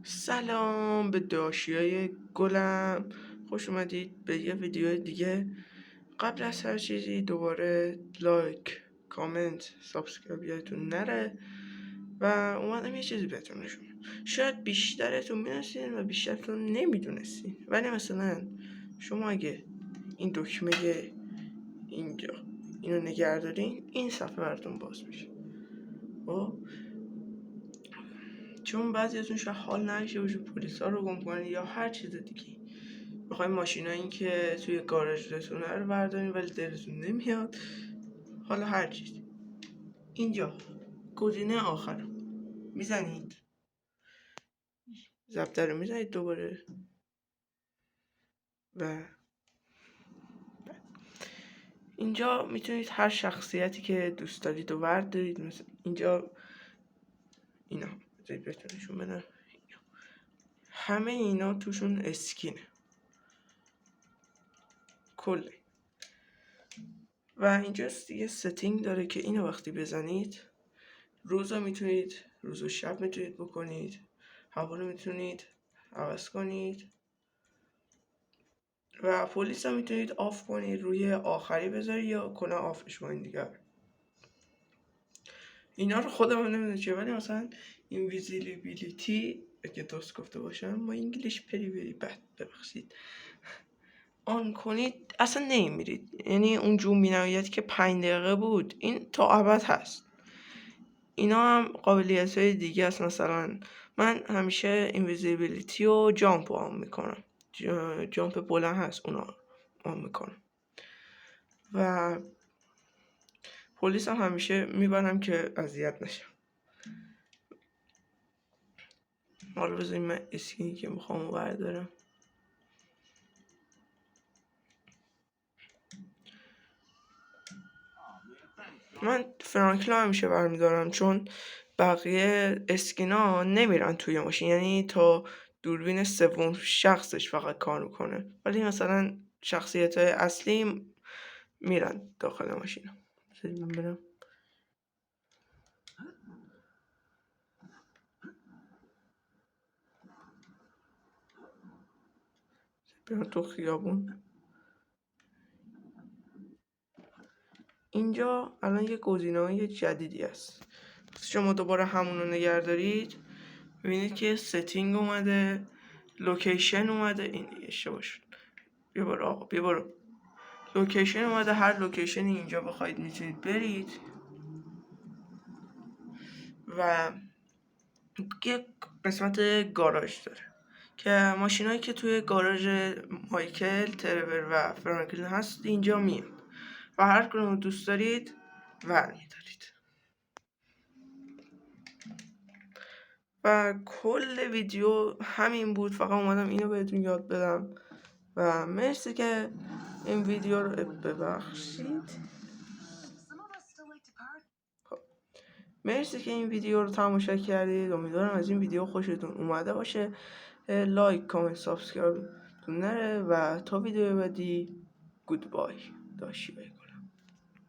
سلام به داشیای گلم، خوش اومدید به یه ویدیو دیگه. قبل از هر چیزی دوباره لایک، کامنت، سابسکرایب یادتون نره و اومدم یه چیزی بهتون نشون بدم. شاید بیشترتون میدونستین و بیشترتون نمیدونستین، ولی مثلا شما اگه این دکمه اینجا اینو نگه دارین، این صفحه براتون باز میشه. چون بعضیاتون شاید حال نشه باشه پلیسا رو گم کنین یا هر چیز دیگه، بخواین ماشینایی که توی گاراژتونه رو بردارین ولی دلتون نمیاد، حالا هر چیز، اینجا گزینه آخر میزنید، ضبط رو میزنید دوباره و اینجا میتونید هر شخصیتی که دوست دارید رو بردارید. مثلا اینجا اینا بذارید بهتون نشون بدم، همه اینا توشون اسکینه کله. و اینجا یه ستینگ داره که اینو وقتی بزنید روزا میتونید روز و شب میتونید بکنید، هوا رو میتونید عوض کنید و پلیس هم میتونید آف کنید، روی آخری بذارید یا کلا آفش کنید دیگر. اینا رو خودم نمیدونم چیه، ولی مثلا اینویزیبیلیتی اگه درست گفته باشم، ما انگلیش پری بد ببخشید، آن کنید اصلا نمیرید. یعنی اون جون بینایت که 5 دقیقه بود این تا ابد هست. اینا هم قابلیت های دیگه هست، مثلا من همیشه اینویزیبیلیتی و جامپ رو آن میکنم، جامپ بلند هست اونا آن میکنم و پلیس هم همیشه میبرم که اذیت نشم. حالا بذاریم من اسکینی که میخوام بردارم، من فرانکلین همیشه برمیدارم چون بقیه اسکینا نمیرن توی ماشین، یعنی تا دوربین سوم شخصش فقط کار میکنه، ولی مثلا شخصیت های اصلی میرن داخل ماشین. من برم تو خیابون. اینجا الان یه گزینه‌های جدیدی هست، شما دوباره همون رو نگه دارید ببینید که ستینگ اومده، لوکیشن اومده، این اشتباه شد، بیا برو لوکیشن اومده. هر لوکیشنی اینجا بخواید میتونید برید و یه قسمت گاراژ داره که ماشینایی که توی گاراژ مایکل، ترور و فرانکلین هست اینجا میاد و هر کدوم دوست دارید برمیدارید. و کل ویدیو همین بود، فقط اومدم اینو بهتون یاد بدم و مرسی که این ویدیو رو مرسی که این ویدیو رو تماشا کردید. امیدوارم از این ویدیو خوشتون اومده باشه. لایک، کامنت، سابسکرایب نره و تا ویدیو بعدی گودبای. داشتی